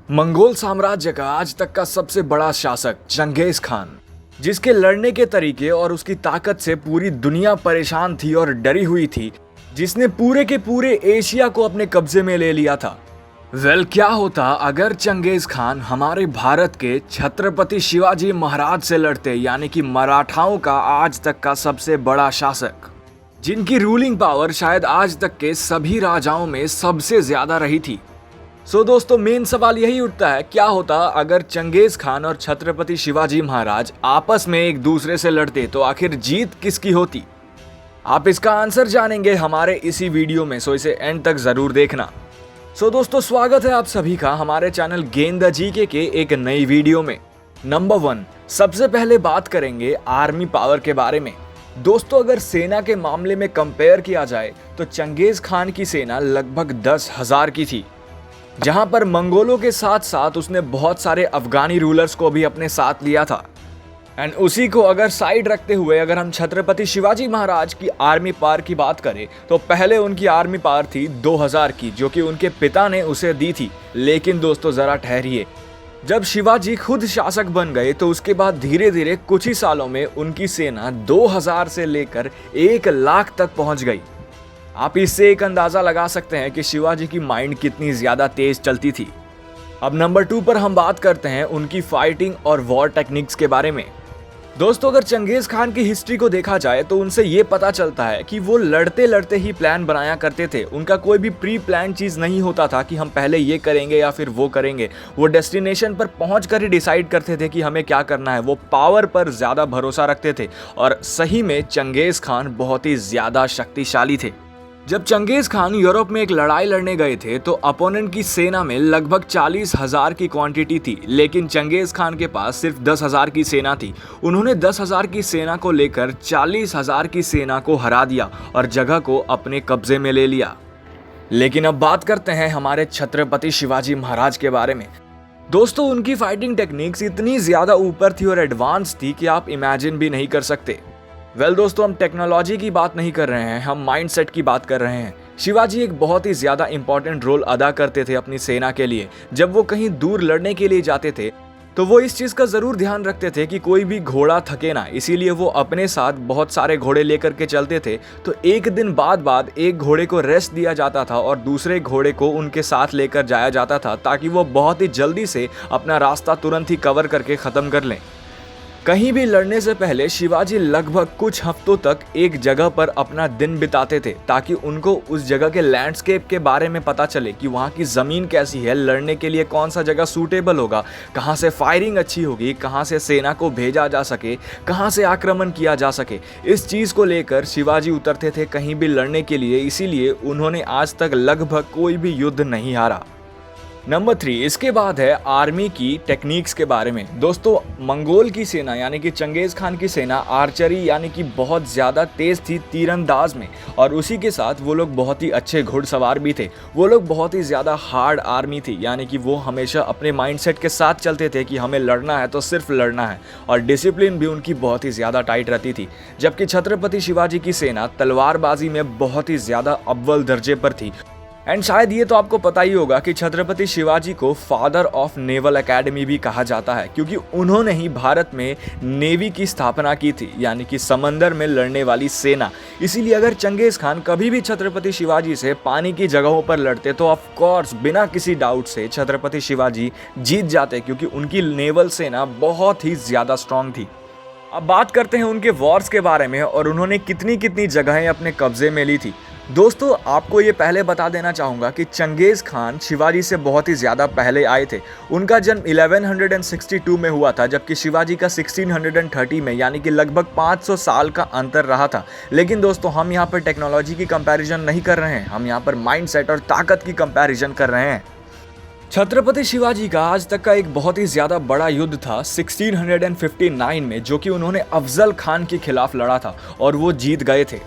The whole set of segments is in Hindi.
मंगोल साम्राज्य का आज तक का सबसे बड़ा शासक चंगेज खान, जिसके लड़ने के तरीके और उसकी ताकत से पूरी दुनिया परेशान थी और डरी हुई थी, जिसने पूरे के पूरे एशिया को अपने कब्जे में ले लिया था। क्या होता अगर चंगेज खान हमारे भारत के छत्रपति शिवाजी महाराज से लड़ते, यानी कि मराठाओं का आज तक का सबसे बड़ा शासक, जिनकी रूलिंग पावर शायद आज तक के सभी राजाओं में सबसे ज्यादा रही थी। दोस्तों, मेन सवाल यही उठता है, क्या होता अगर चंगेज खान और छत्रपति शिवाजी महाराज आपस में एक दूसरे से लड़ते, तो आखिर जीत किसकी होती? आप इसका आंसर जानेंगे हमारे इसी वीडियो में, सो इसे एंड तक जरूर देखना। दोस्तों, स्वागत है आप सभी का हमारे चैनल गेंद जीके के एक नई वीडियो में। नंबर 1, सबसे पहले बात करेंगे आर्मी पावर के बारे में। दोस्तों, अगर सेना के मामले में कंपेयर किया जाए तो चंगेज खान की सेना लगभग 10,000 की थी, जहां पर मंगोलों के साथ साथ उसने बहुत सारे अफगानी रूलर्स को भी अपने साथ लिया था। एंड उसी को अगर साइड रखते हुए अगर हम छत्रपति शिवाजी महाराज की आर्मी पावर की बात करें, तो पहले उनकी आर्मी पावर थी 2000 की, जो कि उनके पिता ने उसे दी थी। लेकिन दोस्तों, जरा ठहरिए, जब शिवाजी खुद शासक बन गए तो उसके बाद धीरे धीरे कुछ ही सालों में उनकी सेना 2000 से लेकर 1 लाख तक पहुंच गई। आप इससे एक अंदाजा लगा सकते हैं कि शिवाजी की माइंड कितनी ज्यादा तेज चलती थी। अब नंबर 2 पर हम बात करते हैं उनकी फाइटिंग और वॉर टेक्निक्स के बारे में। दोस्तों, अगर चंगेज खान की हिस्ट्री को देखा जाए तो उनसे ये पता चलता है कि वो लड़ते लड़ते ही प्लान बनाया करते थे। उनका कोई भी प्री प्लान चीज नहीं होता था कि हम पहले ये करेंगे या फिर वो करेंगे। वो डेस्टिनेशन पर पहुंच कर ही डिसाइड करते थे कि हमें क्या करना है। वो पावर पर ज्यादा भरोसा रखते थे और सही में चंगेज खान बहुत ही ज्यादा शक्तिशाली थे। जब चंगेज खान यूरोप में एक लड़ाई लड़ने गए थे तो अपोनेंट की सेना में लगभग 40,000 की क्वांटिटी थी, लेकिन चंगेज खान के पास सिर्फ 10,000 की सेना थी। उन्होंने 10,000 की सेना को लेकर 40,000 की सेना को हरा दिया और जगह को अपने कब्जे में ले लिया। लेकिन अब बात करते हैं हमारे छत्रपति शिवाजी महाराज के बारे में। दोस्तों, उनकी फाइटिंग टेक्निक्स इतनी ज्यादा ऊपर थी और एडवांस थी कि आप इमेजिन भी नहीं कर सकते। दोस्तों, हम टेक्नोलॉजी की बात नहीं कर रहे हैं, हम माइंडसेट की बात कर रहे हैं। शिवाजी एक बहुत ही ज्यादा इंपॉर्टेंट रोल अदा करते थे अपनी सेना के लिए। जब वो कहीं दूर लड़ने के लिए जाते थे तो वो इस चीज का जरूर ध्यान रखते थे कि कोई भी घोड़ा थके ना, इसीलिए वो अपने साथ बहुत सारे घोड़े लेकर के चलते थे। तो एक दिन बाद एक घोड़े को रेस्ट दिया जाता था और दूसरे घोड़े को उनके साथ लेकर जाया जाता था, ताकि वो बहुत ही जल्दी से अपना रास्ता तुरंत ही कवर करके खत्म कर लें। कहीं भी लड़ने से पहले शिवाजी लगभग कुछ हफ्तों तक एक जगह पर अपना दिन बिताते थे, ताकि उनको उस जगह के लैंडस्केप के बारे में पता चले कि वहाँ की ज़मीन कैसी है, लड़ने के लिए कौन सा जगह सूटेबल होगा, कहाँ से फायरिंग अच्छी होगी, कहाँ से सेना को भेजा जा सके, कहाँ से आक्रमण किया जा सके। इस चीज़ को लेकर शिवाजी उतरते थे कहीं भी लड़ने के लिए, इसीलिए उन्होंने आज तक लगभग कोई भी युद्ध नहीं हारा। नंबर 3, इसके बाद है आर्मी की टेक्निक्स के बारे में। दोस्तों, मंगोल की सेना यानी कि चंगेज खान की सेना आर्चरी यानी कि बहुत ज़्यादा तेज थी तीरंदाज में, और उसी के साथ वो लोग बहुत ही अच्छे घुड़सवार भी थे। वो लोग बहुत ही ज़्यादा हार्ड आर्मी थी, यानी कि वो हमेशा अपने माइंडसेट के साथ चलते थे कि हमें लड़ना है तो सिर्फ लड़ना है, और डिसिप्लिन भी उनकी बहुत ही ज़्यादा टाइट रहती थी। जबकि छत्रपति शिवाजी की सेना तलवारबाजी में बहुत ही ज़्यादा अव्वल दर्जे पर थी। एंड शायद ये तो आपको पता ही होगा कि छत्रपति शिवाजी को फादर ऑफ नेवल एकेडमी भी कहा जाता है, क्योंकि उन्होंने ही भारत में नेवी की स्थापना की थी, यानी कि समंदर में लड़ने वाली सेना। इसीलिए अगर चंगेज खान कभी भी छत्रपति शिवाजी से पानी की जगहों पर लड़ते तो ऑफ कोर्स बिना किसी डाउट से छत्रपति शिवाजी जीत जाते, क्योंकि उनकी नेवल सेना बहुत ही ज़्यादा स्ट्रांग थी। अब बात करते हैं उनके वॉर्स के बारे में और उन्होंने कितनी कितनी जगहें अपने कब्जे में ली थी। दोस्तों, आपको ये पहले बता देना चाहूँगा कि चंगेज खान शिवाजी से बहुत ही ज़्यादा पहले आए थे। उनका जन्म 1162 में हुआ था, जबकि शिवाजी का 1630 में, यानी कि लगभग 500 साल का अंतर रहा था। लेकिन दोस्तों, हम यहाँ पर टेक्नोलॉजी की कंपैरिजन नहीं कर रहे हैं, हम यहाँ पर माइंडसेट और ताकत की कंपैरिजन कर रहे हैं। छत्रपति शिवाजी का आज तक का एक बहुत ही ज्यादा बड़ा युद्ध था 1659 में, जो कि उन्होंने अफजल खान के खिलाफ लड़ा था और वो जीत गए थे।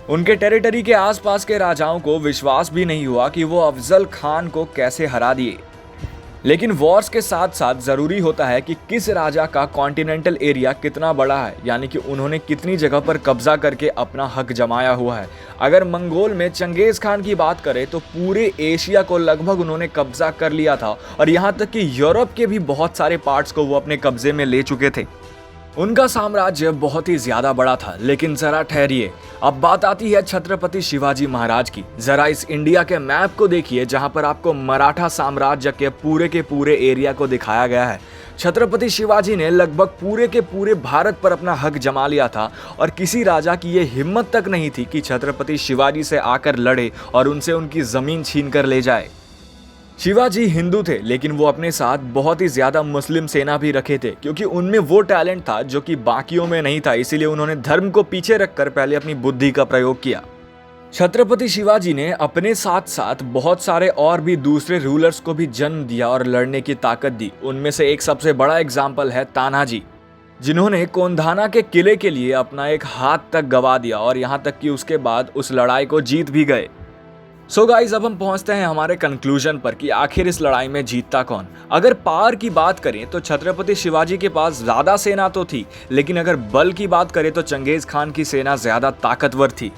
उनके टेरिटरी के आसपास के राजाओं को विश्वास भी नहीं हुआ कि वो अफजल खान को कैसे हरा दिए। लेकिन वॉर्स के साथ साथ जरूरी होता है कि किस राजा का कॉन्टिनेंटल एरिया कितना बड़ा है, यानी कि उन्होंने कितनी जगह पर कब्जा करके अपना हक जमाया हुआ है। अगर मंगोल में चंगेज खान की बात करें तो पूरे एशिया को लगभग उन्होंने कब्जा कर लिया था और यहाँ तक कि यूरोप के भी बहुत सारे पार्ट्स को वो अपने कब्जे में ले चुके थे। उनका साम्राज्य बहुत ही ज्यादा बड़ा था। लेकिन जरा ठहरिए, अब बात आती है छत्रपति शिवाजी महाराज की। जरा इस इंडिया के मैप को देखिए जहां पर आपको मराठा साम्राज्य के पूरे एरिया को दिखाया गया है। छत्रपति शिवाजी ने लगभग पूरे के पूरे भारत पर अपना हक जमा लिया था और किसी राजा की यह हिम्मत तक नहीं थी कि छत्रपति शिवाजी से आकर लड़े और उनसे उनकी जमीन छीन कर ले जाए। शिवाजी हिंदू थे, लेकिन वो अपने साथ बहुत ही ज्यादा मुस्लिम सेना भी रखे थे, क्योंकि उनमें वो टैलेंट था जो कि बाकियों में नहीं था। इसीलिए उन्होंने धर्म को पीछे रखकर पहले अपनी बुद्धि का प्रयोग किया। छत्रपति शिवाजी ने अपने साथ साथ बहुत सारे और भी दूसरे रूलर्स को भी जन्म दिया और लड़ने की ताकत दी। उनमें से एक सबसे बड़ा एग्जाम्पल है तानाजी, जिन्होंने कोंधाना के किले के लिए अपना एक हाथ तक गवा दिया और यहाँ तक कि उसके बाद उस लड़ाई को जीत भी गए। सो गाइज, अब हम पहुंचते हैं हमारे कंक्लूजन पर कि आखिर इस लड़ाई में जीतता कौन। अगर पावर की बात करें तो छत्रपति शिवाजी के पास ज्यादा सेना तो थी, लेकिन अगर बल की बात करें तो चंगेज खान की सेना ज्यादा ताकतवर थी।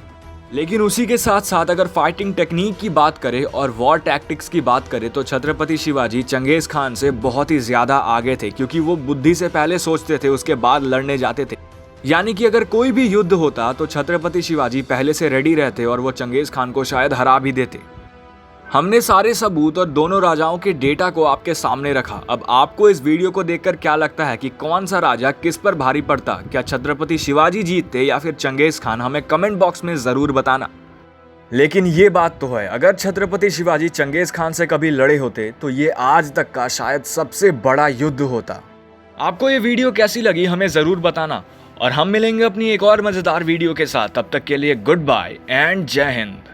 लेकिन उसी के साथ साथ अगर फाइटिंग टेक्निक की बात करें और वॉर टैक्टिक्स की बात करें तो छत्रपति शिवाजी चंगेज खान से बहुत ही ज्यादा आगे थे, क्योंकि वो बुद्धि से पहले सोचते थे, उसके बाद लड़ने जाते थे। यानी कि अगर कोई भी युद्ध होता तो छत्रपति शिवाजी पहले से रेडी रहते और वो चंगेज खान को शायद हरा भी देते। हमने सारे सबूत और दोनों राजाओं के डेटा को आपके सामने रखा। अब आपको इस वीडियो को देखकर क्या लगता है कि कौन सा राजा किस पर भारी पड़ता? क्या छत्रपति शिवाजी जीतते या फिर चंगेज खान? हमें कमेंट बॉक्स में जरूर बताना। लेकिन ये बात तो है, अगर छत्रपति शिवाजी चंगेज खान से कभी लड़े होते तो ये आज तक का शायद सबसे बड़ा युद्ध होता। आपको ये वीडियो कैसी लगी हमें जरूर बताना और हम मिलेंगे अपनी एक और मजेदार वीडियो के साथ। तब तक के लिए गुड बाय एंड जय हिंद।